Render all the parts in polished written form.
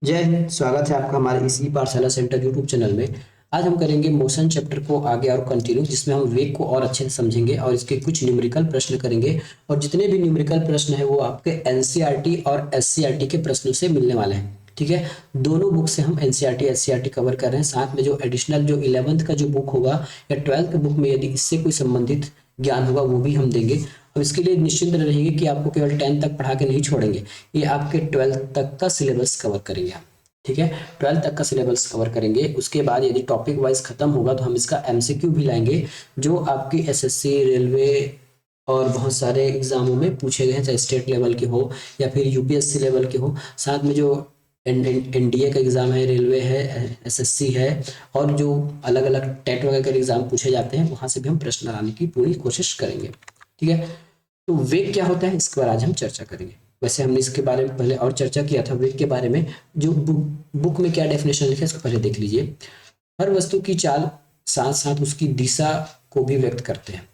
जय हिंद। स्वागत है आपका हमारे इसी पाठशाला सेंटर यूट्यूब चैनल में। आज हम करेंगे मोशन चैप्टर को आगे और कंटिन्यू, जिसमें हम वेग को और अच्छे से समझेंगे और इसके कुछ न्यूमेरिकल प्रश्न करेंगे। और जितने भी न्यूमेरिकल प्रश्न हैं वो आपके एनसीईआरटी और एससीईआरटी के प्रश्नों से मिलने वाले हैं। ठीक है, दोनों बुक से हम एनसीईआरटी एससीईआरटी कवर कर रहे हैं। साथ में जो एडिशनल जो 11th का जो बुक होगा या 12th के बुक में यदि इससे कोई संबंधित ज्ञान होगा वो भी हम देंगे। और इसके लिए निश्चिंत रहेंगे कि आपको केवल 10th तक पढ़ा के नहीं छोड़ेंगे, ये आपके 12th तक का सिलेबस कवर करेंगे हम। ठीक है, 12th तक का सिलेबस कवर करेंगे। उसके बाद यदि टॉपिक वाइज खत्म होगा तो हम इसका एमसीक्यू भी लाएंगे, जो आपकी एसएससी, रेलवे और बहुत सारे एग्जामों में पूछे गए हैं, चाहे स्टेट लेवल के हो या फिर यूपीएससी लेवल के हो। साथ में जो एनडीए का एग्जाम है, रेलवे है, एसएससी है, और जो अलग अलग टेट वगैरह के एग्जाम पूछे जाते हैं वहां से भी हम प्रश्न लाने की पूरी कोशिश करेंगे। ठीक है, तो वेग क्या होता है इसके बारे में आज हम चर्चा करेंगे। वैसे हमने इसके बारे में पहले और चर्चा किया था वेग के बारे में। जो बुक में क्या डेफिनेशन लिखा है इसको पहले देख लीजिए। हर वस्तु की चाल साथ साथ उसकी दिशा को भी व्यक्त करते हैं।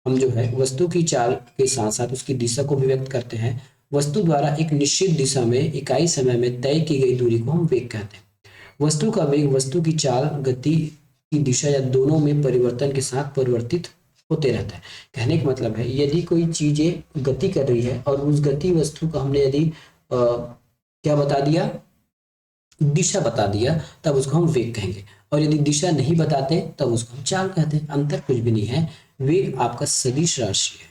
हम जो है वस्तु की चाल के साथ साथ उसकी दिशा को भी व्यक्त करते हैं। वस्तु द्वारा एक निश्चित दिशा में इकाई समय में तय की गई दूरी को हम वेग कहते हैं। वस्तु का वेग वस्तु की चाल, गति की दिशा या दोनों में परिवर्तन के साथ परिवर्तित होते रहता है। कहने का मतलब है यदि कोई चीजें गति कर रही है और उस गति वस्तु का हमने यदि क्या बता दिया, दिशा बता दिया, तब उसको हम वेग कहेंगे। और यदि दिशा नहीं बताते तब उसको हम चाल कहते हैं। अंतर कुछ भी नहीं है। वेग आपका सदिश राशि है।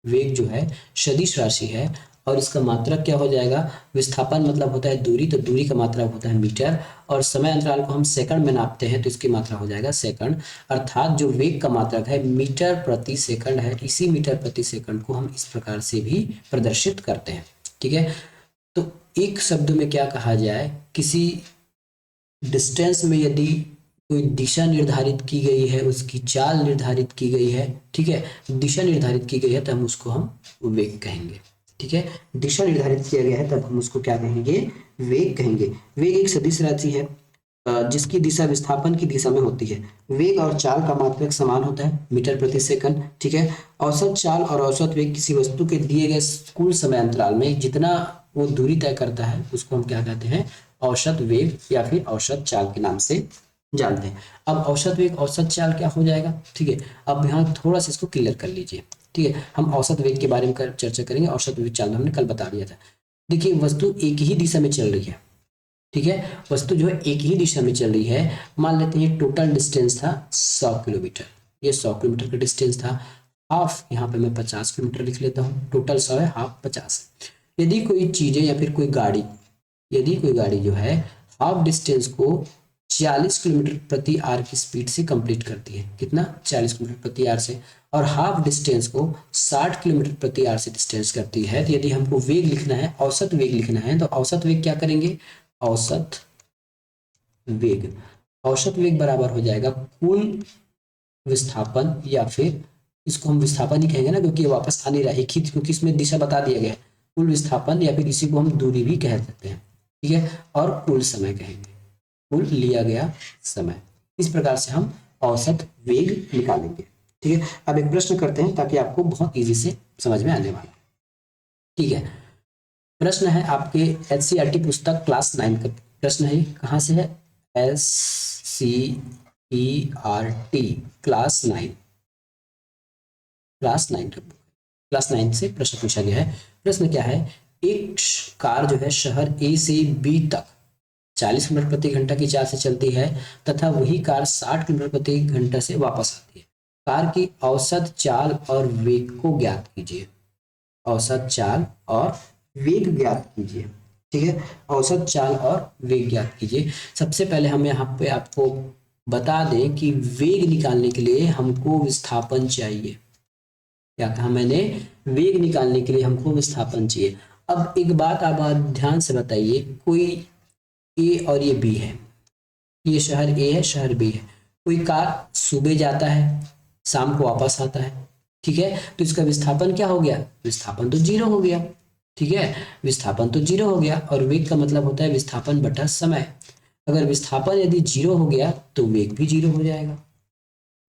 वेग जो है सदिश राशि है और इसका मात्रक क्या हो जाएगा, विस्थापन मतलब होता है दूरी, तो दूरी का मात्रक होता है मीटर, और समय अंतराल को हम सेकंड में नापते हैं तो इसकी मात्रा हो जाएगा सेकंड। अर्थात जो वेग का मात्रक है मीटर प्रति सेकंड है। इसी मीटर प्रति सेकंड को हम इस प्रकार से भी प्रदर्शित करते हैं। ठीक है, तो एक शब्द में क्या कहा जाए, किसी डिस्टेंस में यदि कोई दिशा निर्धारित की गई है, उसकी चाल निर्धारित की गई है, ठीक है, दिशा निर्धारित की गई है, तब हम उसको हम वेग कहेंगे। ठीक है, दिशा निर्धारित किया गया है तब हम उसको क्या कहेंगे, वेग कहेंगे। वेग एक सदिश राशि है जिसकी दिशा विस्थापन की दिशा में होती है। वेग और चाल का मात्रक समान होता है मीटर प्रति सेकंड। ठीक है, औसत चाल और औसत वेग किसी वस्तु के दिए गए कुल समय अंतराल में जितना वो दूरी तय करता है उसको हम क्या कहते हैं, औसत वेग या फिर औसत चाल के नाम से जानते हैं। अब औसत वेग औसत चाल क्या हो जाएगा। ठीक है, अब यहाँ थोड़ा सा इसको क्लियर कर लीजिए। ठीक है, हम औसत वेग के बारे में चर्चा करेंगे। औसत वेग चाल हमने कल बता दिया था। देखिए, वस्तु एक ही दिशा में चल रही है। ठीक है, वस्तु जो है एक ही दिशा में चल रही है। मान लेते हैं टोटल डिस्टेंस था 100 किलोमीटर, ये 100 किलोमीटर का डिस्टेंस था। हाफ यहाँ पे मैं 50 किलोमीटर लिख लेता हूँ, टोटल 100 है, हाफ 50। यदि कोई चीजें या फिर कोई गाड़ी, यदि कोई गाड़ी जो है हाफ डिस्टेंस को 40 किलोमीटर प्रति आवर की स्पीड से कंप्लीट करती है, कितना, 40 किलोमीटर प्रति आवर से, और हाफ डिस्टेंस को 60 किलोमीटर प्रति आवर से डिस्टेंस करती है, तो यदि हमको वेग लिखना है, औसत वेग लिखना है, तो औसत वेग क्या करेंगे, औसत वेग, औसत वेग बराबर हो जाएगा कुल विस्थापन, या फिर इसको हम विस्थापन ही कहेंगे ना, क्योंकि ये वापस आ नहीं रहा है एक ही, क्योंकि इसमें दिशा बता दिया गया है। कुल विस्थापन या फिर इसी को हम दूरी भी कह सकते हैं। ठीक है, और कुल समय कहेंगे, कुल लिया गया समय। इस प्रकार से हम औसत वेग निकालेंगे। ठीक है, अब एक प्रश्न करते हैं ताकि आपको बहुत इजी से समझ में आने वाला है। ठीक है, प्रश्न है आपके एचसीईआरटी पुस्तक क्लास 9 का प्रश्न है। कहाँ से है, एससीईआरटी क्लास 9, क्लास 9 का, क्लास 9 से प्रश्न पूछा गया है। प्रश्न क्या है, एक कार जो है शहर ए से बी तक 40 किलोमीटर प्रति घंटा की चाल से चलती है तथा वही कार 60 किलोमीटर प्रति घंटा से वापस आती है। कार की औसत चाल और वेग को ज्ञात कीजिए। औसत चाल और वेग ज्ञात कीजिए। ठीक है, औसत चाल और वेग ज्ञात कीजिए। सबसे पहले हम यहाँ पे आपको बता दें कि वेग निकालने के लिए हमको विस्थापन चाहिए। क्या कहा मैंने, वेग निकालने के लिए हमको विस्थापन चाहिए। अब एक बात आप ध्यान से बताइए, कोई ए और ये बी है, ये शहर ए है, शहर बी है। कोई कार सुबह जाता है, शाम को वापस आता है। ठीक है, तो इसका विस्थापन क्या हो गया, विस्थापन तो जीरो हो गया। ठीक है, विस्थापन तो जीरो हो गया, और वेग का मतलब होता है विस्थापन बटा समय। अगर विस्थापन यदि जीरो हो गया तो वेग भी जीरो हो जाएगा,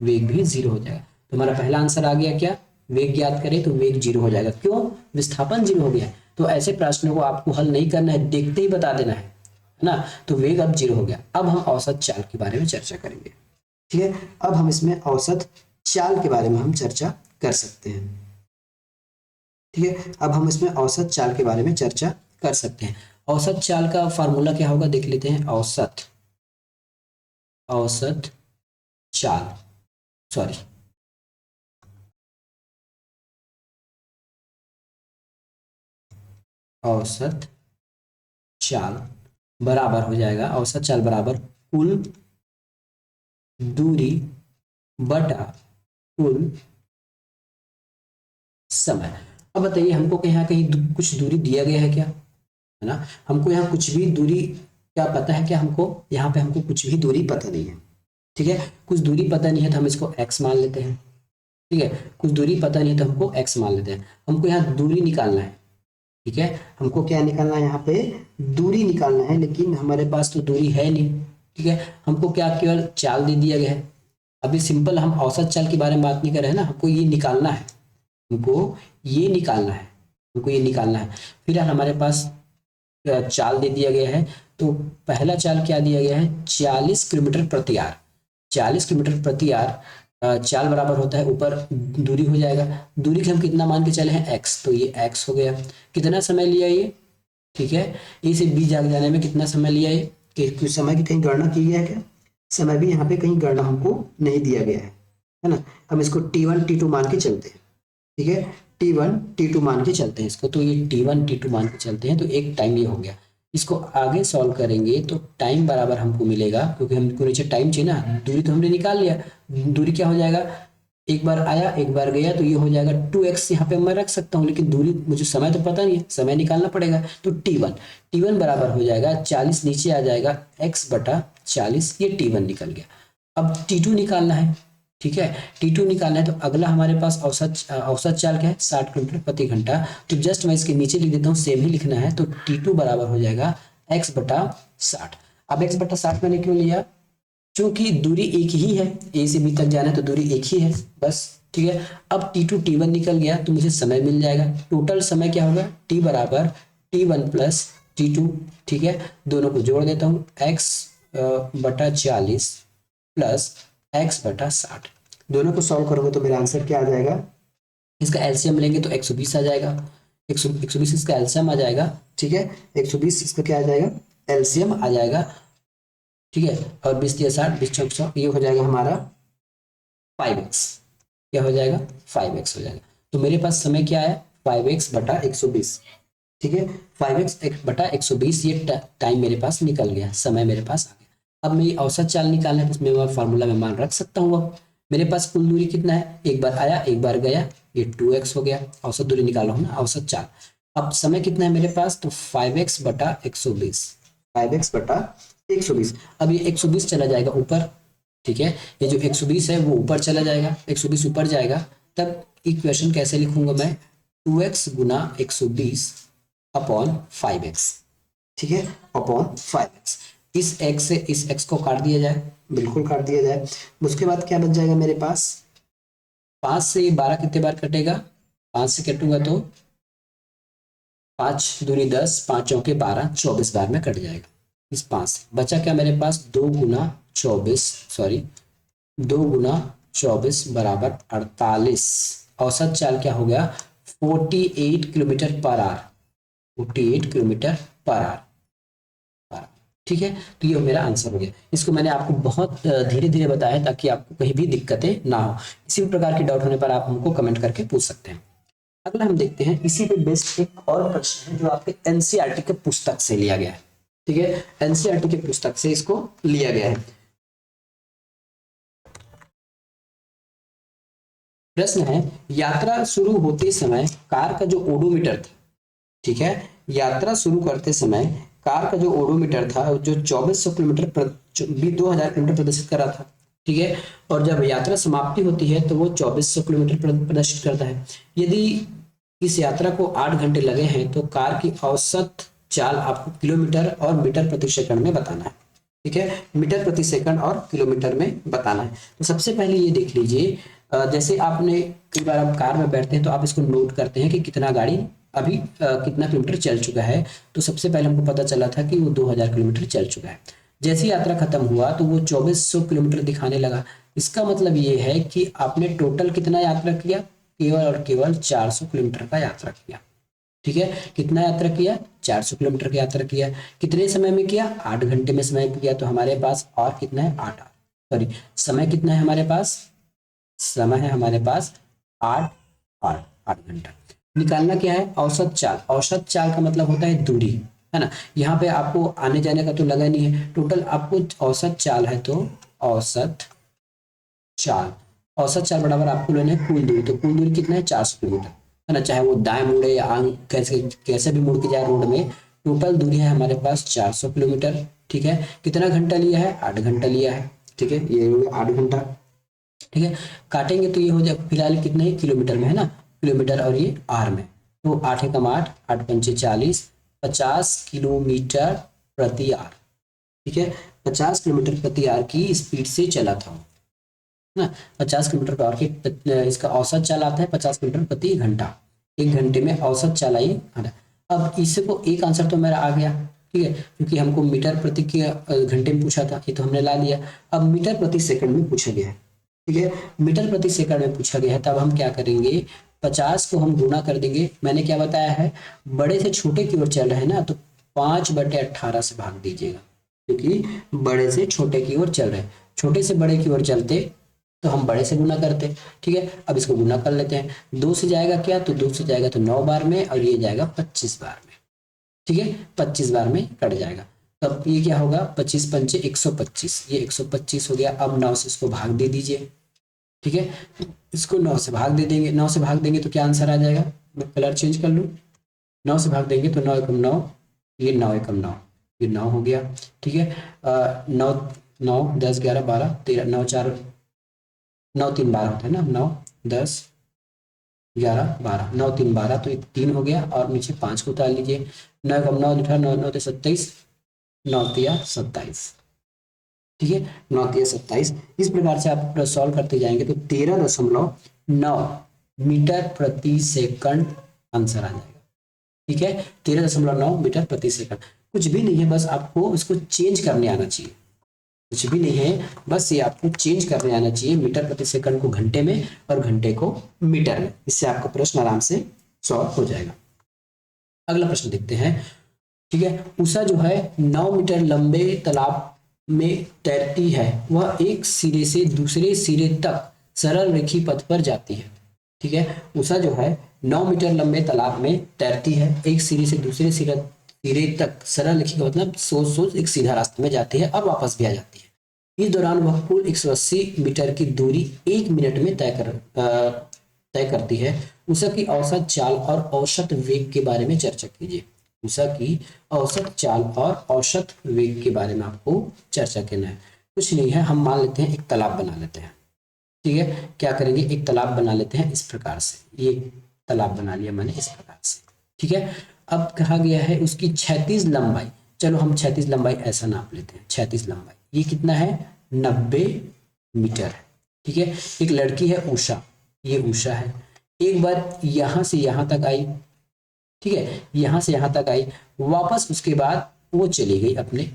वेग भी जीरो हो जाएगा। तो हमारा पहला आंसर आ गया, क्या, वेग ज्ञात करें तो वेग जीरो हो जाएगा। क्यों, विस्थापन जीरो हो गया है। तो ऐसे प्रश्नों को आपको हल नहीं करना है, देखते ही बता देना है। ना, तो वेग अब 0 हो गया। अब हम औसत चाल के बारे में चर्चा करेंगे। ठीक है, अब हम इसमें औसत चाल के बारे में हम चर्चा कर सकते हैं। ठीक है, अब हम इसमें औसत चाल के बारे में चर्चा कर सकते हैं। औसत चाल का फार्मूला क्या होगा देख लेते हैं। औसत चाल, सॉरी, औसत चाल बराबर हो जाएगा, औसत चाल बराबर कुल दूरी बटा कुल समय। अब बताइए हमको यहाँ कहीं कुछ दूरी दिया गया है क्या, है ना, हमको यहाँ कुछ भी दूरी क्या पता है क्या, हमको यहाँ पे हमको कुछ भी दूरी पता नहीं है। ठीक है, कुछ दूरी पता नहीं है तो हम इसको x मान लेते हैं। ठीक है, कुछ दूरी पता नहीं है तो हमको x मान लेते हैं। हमको यहाँ दूरी निकालना है। ठीक है, हमको क्या निकालना है, यहाँ पे दूरी निकालना है, लेकिन हमारे पास तो दूरी है नहीं। ठीक है, हमको क्या केवल चाल दे दिया गया है। अभी सिंपल हम औसत चाल के बारे में बात नहीं कर रहे हैं ना, हमको ये निकालना है, हमको ये निकालना है, हमको ये निकालना है। फिर हमारे पास चाल दे दिया गया है, तो पहला चाल क्या दिया गया है, 40 किलोमीटर प्रति आवर। 40 किलोमीटर प्रति आवर चाल बराबर होता है, ऊपर दूरी हो जाएगा, दूरी के हम कितना मान के चले हैं x, तो ये x हो गया। कितना समय लिया ये, ठीक है, ए से बी जाने में कितना समय लिया ये, कि समय की कहीं गणना की है क्या, समय भी यहाँ पे कहीं गणना हमको नहीं दिया गया है ना। हम इसको t1 t2 मान के चलते हैं। ठीक है, t1 t2 मान के चलते हैं इसको, तो ये t1 t2 मान के चलते हैं, तो एक टाइम ये हो गया। इसको आगे सॉल्व करेंगे तो टाइम बराबर हमको मिलेगा, क्योंकि हमको नीचे टाइम चाहिए ना, दूरी तो हमने निकाल लिया, दूरी क्या हो जाएगा, एक बार आया एक बार गया, तो ये हो जाएगा 2x, यहाँ पे मैं रख सकता हूँ, लेकिन दूरी मुझे समय तो पता नहीं है, समय निकालना पड़ेगा। तो t1 बराबर हो जाएगा 40, नीचे आ जाएगा x बटा 40, ये t1 निकल गया। अब t2 निकालना है। ठीक है, t2 निकालना है, तो अगला हमारे पास औसत चाल क्या है, 60 किलोमीटर प्रति घंटा। तो जस्ट मैं इसके नीचे लिख देता हूँ, सेम ही लिखना है, तो t2 बराबर हो जाएगा x बटा 60। अब x बटा 60 मैंने क्यों लिया, क्योंकि दूरी एक ही है, ए से बी तक जाना है तो दूरी एक ही है बस। ठीक है, अब t2 t1 निकल गया तो मुझे समय मिल जाएगा। टोटल समय क्या होगा, t बराबर t1 प्लस t2। ठीक है, दोनों को जोड़ देता हूँ, x बटा 40 प्लस x बटा 60। दोनों को सॉल्व करोगे तो मेरा आंसर क्या आ जाएगा, इसका एलसीएम लेंगे तो 120 आ जाएगा, 120 इसका एलसीएम आ जाएगा। ठीक है, 120 इसका क्या आ जाएगा, एलसीएम आ जाएगा। ठीक है, और 20 दिया 60, 20 चौक 100, ये हो जाएगा हमारा 5x। क्या हो जाएगा, 5x हो जाएगा। तो मेरे पास समय क्या है, 5x बटा 120। ठीक है, 5x बटा 120, ये टाइम मेरे पास निकल गया, समय मेरे पास आ गया। अब मेरी औसत चाल निकालना है, तो उसमें मैं फार्मूला में मान रख सकता हूँ। अब मेरे पास कुल दूरी कितना है, एक बार आया एक बार गया, ये 2x हो गया, औसत दूरी निकाला हूँ ना, औसत चाल। अब समय कितना है मेरे पास, तो 5x बटा 120, 5x बटा 120। अब ये 120 चला जाएगा ऊपर। ठीक है, ये जो 120 है वो ऊपर चला जाएगा, 120 ऊपर जाएगा, तब इक्वेशन कैसे लिखूंगा मैं, 2x गुना 120 अपॉन 5x। ठीक है, अपॉन 5x। इस x से इस x को काट दिया जाए, बिल्कुल काट दिया जाए। उसके बाद क्या बच जाएगा मेरे पास, 5 से 12 कितने बार कटेगा, 5 से कटूंगा तो 5 दूनी 10, 5 चौके 12, 24 बार में कट जाएगा। इस 5 से बचा क्या मेरे पास, 2 गुना 24, सॉरी 2 गुना 24 बराबर 48। औसत चाल क्या हो गया, 48 kilometre per hour, 48 kilometre per hour. ठीक है, तो ये मेरा आंसर हो गया। इसको मैंने आपको बहुत धीरे धीरे बताया ताकि आपको कहीं भी दिक्कतें ना हो। किसी भी प्रकार की डाउट होने पर आप हमको कमेंट करके पूछ सकते हैं। अगला हम देखते हैं, इसी पे बेस्ड एक और प्रश्न है जो आपके एनसीईआरटी के पुस्तक से लिया गया है। ठीक है, एनसीईआरटी के पुस्तक से इसको लिया गया है। प्रश्न है, यात्रा शुरू होते समय कार का जो ओडोमीटर था, ठीक है, यात्रा शुरू करते समय कार का जो ओडोमीटर था जो 2400 किलोमीटर 2000 किलोमीटर प्रदर्शित कर रहा था। ठीक है, और जब यात्रा समाप्ति होती है तो वो 2400 किलोमीटर प्रदर्शित करता है। यदि इस यात्रा को 8 घंटे लगे हैं तो कार की औसत चाल आपको किलोमीटर और मीटर प्रति सेकंड में बताना है। ठीक है, मीटर प्रति सेकंड और किलोमीटर में बताना है। तो सबसे पहले ये देख लीजिए, जैसे आपने कई बार आप कार में बैठते हैं तो आप इसको नोट करते हैं कि कितना गाड़ी अभी कितना किलोमीटर चल चुका है। तो सबसे पहले हमको पता चला था कि वो 2000 किलोमीटर चल चुका है। जैसे ही यात्रा खत्म हुआ तो वो 2400 किलोमीटर दिखाने लगा। इसका मतलब ये है कि आपने टोटल कितना यात्रा किया, केवल और केवल 400 किलोमीटर का यात्रा किया। ठीक है, कितना यात्रा किया, 400 किलोमीटर की यात्रा किया। कितने समय में किया, 8 घंटे में समय किया। तो हमारे पास और कितना है, 8 सॉरी समय कितना है हमारे पास, समय है हमारे पास 8 8 घंटा। निकालना क्या है, औसत चाल। औसत चाल का मतलब होता है दूरी, है ना। यहाँ पे आपको आने जाने का तो लगा नहीं है, टोटल आपको औसत चाल है तो औसत चाल, औसत चाल बराबर आपको लेना है कुल दूरी। तो कुल दूरी कितना है, 400 किलोमीटर, है ना। चाहे वो दाएं मुड़े या कैसे कैसे भी मुड़ के जाए रोड में, टोटल दूरी है हमारे पास 400 किलोमीटर। ठीक है, कितना घंटा लिया है, 8 घंटा लिया है। ठीक है, ये 8 घंटा। ठीक है, काटेंगे तो ये हो जाए, फिलहाल कितने ही किलोमीटर में है ना, किलोमीटर और ये आर में। तो 8 एकम 8, 8 पंचे 40, 50 किलोमीटर प्रति आर। ठीक है, 50 किलोमीटर प्रति आर की स्पीड से चला था, है ना। 50 किलोमीटर पर आवर की इसका औसत चाल आता है 50 किलोमीटर प्रति घंटा। एक घंटे में औसत चलाई घंटा। अब इसको एक आंसर तो मेरा आ गया, ठीक है, क्योंकि हमको मीटर प्रति के घंटे में पूछा था, ये तो हमने ला लिया। अब मीटर प्रति सेकंड में पूछा गया है, ठीक है, मीटर प्रति सेकंड में पूछा गया है। तब हम क्या करेंगे, 50 को हम गुणा कर देंगे। मैंने क्या बताया है, बड़े से छोटे की ओर चल रहे हैं ना, तो 5/18 से भाग दीजिएगा, क्योंकि बड़े से छोटे की ओर चल रहे हैं। छोटे से बड़े की ओर चलते तो हम बड़े से गुना करते। ठीक है, अब इसको गुना कर लेते हैं। 2 से जाएगा क्या, तो 2 से जाएगा तो 9 बार में, और ये जाएगा 25 बार में। ठीक है, 25 बार में कट जाएगा। तब ये क्या होगा, 25 पंचे 125, ये 125 हो गया। अब 9 से इसको भाग दे दीजिए। ठीक है, इसको 9 से भाग दे देंगे। 9 से भाग देंगे तो क्या आंसर आ जाएगा, मैं कलर चेंज कर लूँ। 9 से भाग देंगे तो 9 एकम 9, ये 9 एकम 9, ये 9 हो गया। ठीक है, 9 9 10 11 12 13 9 4 9 3 12 होता है ना, 9 10 11 12, 9 3 12, तो ये 3 हो गया। और नीचे 5 को उतार लीजिए। 9 एकम 9 उठा, 9 9 27, 9 तिया 27। ठीक है, 9 तिया 27। इस प्रकार से आप सॉल्व करते जाएंगे तो 13.9 मीटर प्रति सेकंड आंसर आ जाएगा। ठीक है, 13.9 मीटर प्रति सेकंड। कुछ भी नहीं है, बस आपको इसको चेंज करने आना चाहिए। कुछ भी नहीं है, बस ये आपको चेंज करने आना चाहिए, मीटर प्रति सेकंड को घंटे में और घंटे को मीटर में। इससे आपका प्रश्न आराम से सॉल्व हो जाएगा। अगला प्रश्न देखते हैं। ठीक है, उषा जो है 9 मीटर लंबे तालाब में तैरती है। वह एक सिरे से दूसरे सिरे तक सरल रेखी पथ पर जाती है। ठीक है, उषा जो है 9 मीटर लंबे तालाब में तैरती है, एक सिरे से दूसरे सिरे तक सरल रेखी का मतलब सोच एक सीधा रास्ते में जाती है और वापस भी आ जाती है। इस दौरान वह कुल 180 मीटर की दूरी 1 मिनट में तय करती है। उषा की औसत चाल और औसत वेग के बारे में चर्चा कीजिए। उषा की औसत चाल और औसत वेग के बारे में आपको चर्चा करना है। कुछ नहीं है, हम मान लेते हैं एक तालाब बना लेते हैं। ठीक है, क्या करेंगे, एक तालाब बना लेते हैं इस प्रकार से। ये तालाब बना लिया मैंने इस प्रकार से। ठीक है, अब कहा गया है उसकी 36 लंबाई। चलो हम 36 लंबाई ऐसा नाप लेते हैं। 36 लंबाई ये कितना है, 90 मीटर है। ठीक है, एक लड़की है उषा, ये उषा है। एक बार यहां से यहां तक आई, ठीक है, यहां से यहां तक आई, वापस उसके बाद वो चली गई अपने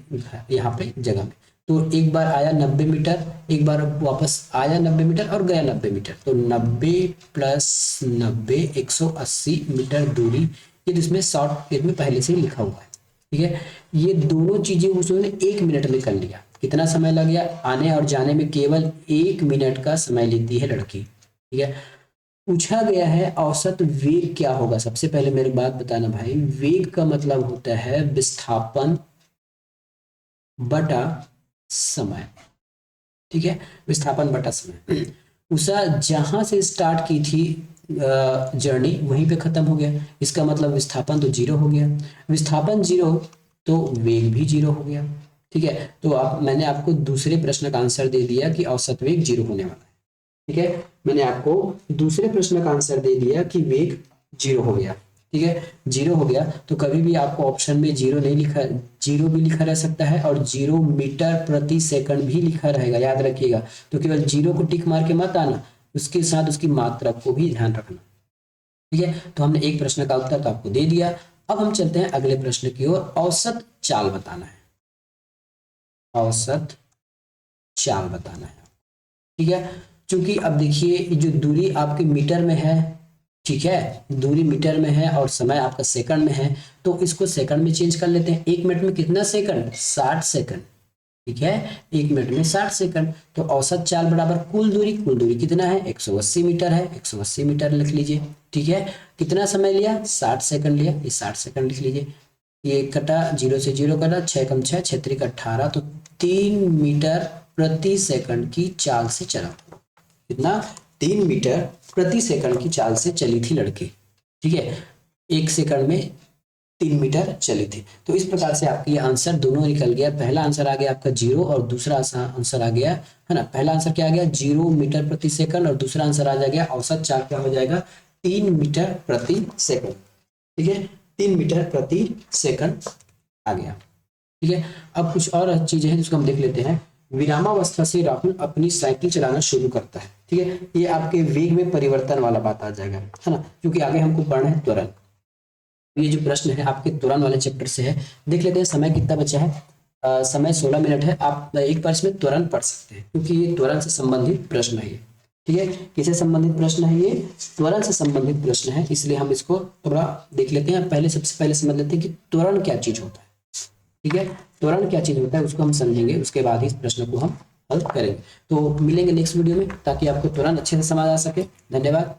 यहाँ पे जगह में। तो एक बार आया 90 मीटर, एक बार वापस आया 90 मीटर और गया 90 मीटर। तो 90 + 90 180 मीटर दूरी, ये तो इसमें शॉर्ट में पहले से ही लिखा हुआ है। ठीक है, ये दोनों चीजें उसने 1 मिनट में कर लिया। कितना समय लग गया, आने और जाने में केवल 1 मिनट का समय लेती है लड़की। ठीक है, पूछा गया है औसत वेग क्या होगा। सबसे पहले मेरे बात बताना भाई, वेग का मतलब होता है विस्थापन बटा समय। ठीक है, विस्थापन बटा समय। उषा जहां से स्टार्ट की थी जर्नी, वहीं पे खत्म हो गया। इसका मतलब विस्थापन तो 0 हो गया। विस्थापन 0 तो वेग भी 0 हो गया। ठीक है, तो आप मैंने आपको दूसरे प्रश्न का आंसर दे दिया कि औसत वेग 0 होने वाला है। ठीक है, मैंने आपको दूसरे प्रश्न का आंसर दे दिया कि वेग 0 हो गया। ठीक है, 0 हो गया तो कभी भी आपको ऑप्शन में 0 नहीं लिखा, 0 भी लिखा रह सकता है और 0 मीटर प्रति सेकंड भी लिखा रहेगा, याद रखिएगा। तो केवल 0 को टिक मार के मत आना, उसके साथ उसकी मात्रा को भी ध्यान रखना। ठीक है, तो हमने एक प्रश्न का उत्तर तो आपको दे दिया। अब हम चलते हैं अगले प्रश्न की ओर। औसत चाल बताना है, औसत चाल बताना है। ठीक है, क्योंकि अब देखिए जो दूरी आपके मीटर में है, ठीक है, दूरी मीटर में है और समय आपका सेकंड में है, तो इसको सेकंड में चेंज कर लेते हैं। एक मिनट में कितना सेकंड, 60 सेकंड। ठीक है, एक मिनट में 60 सेकंड। तो औसत चाल बराबर कुल दूरी, कुल दूरी कितना है, 180 मीटर है, 180 मीटर लिख लीजिए। ठीक है, कितना समय लिया, 60 सेकंड लिया, ये 60 सेकंड लिख लीजिए। ये कटा, जीरो से जीरो कटा, 6 कम 6, 6 त्रिक 18, तो 3 मीटर प्रति सेकंड की चाल से चला। कितना, 3 मीटर प्रति सेकंड की चाल से चली थी लड़की। ठीक है, एक सेकंड में 3 मीटर चली थी। तो इस प्रकार से आपके ये आंसर दोनों निकल गया। पहला आंसर आ गया आपका 0 और दूसरा आंसर आ गया है ना, पहला आंसर क्या आ गया 0 मीटर प्रति सेकंड और दूसरा आंसर आ जाएगा औसत चाल क्या हो जाएगा 3 मीटर प्रति सेकंड। ठीक है, 3 मीटर प्रति सेकंड आ गया। ठीक है, अब कुछ और चीजें हैं जिसको हम देख लेते हैं। विरामावस्था से राहुल अपनी साइकिल चलाना शुरू करता है। ठीक है, ये आपके वेग में परिवर्तन वाला बात आ जाएगा, है ना, क्योंकि आगे हमको पढ़ना है त्वरण। ये जो प्रश्न है आपके त्वरण वाले चैप्टर से है। देख लेते हैं समय कितना बचा है। समय 16 मिनट है। आप एक बार इसमें त्वरण पढ़ सकते हैं क्योंकि ये त्वरण से संबंधित प्रश्न है ये। ठीक है, किससे संबंधित प्रश्न है ये, त्वरण से संबंधित प्रश्न है, इसलिए हम इसको थोड़ा देख लेते हैं। पहले सबसे पहले समझ लेते हैं कि त्वरण क्या चीज होता है। ठीक है, त्वरण क्या चीज होता है उसको हम समझेंगे, उसके बाद ही इस प्रश्न को हम हल करेंगे। तो मिलेंगे नेक्स्ट वीडियो में ताकि आपको त्वरण अच्छे से समझ आ सके। धन्यवाद।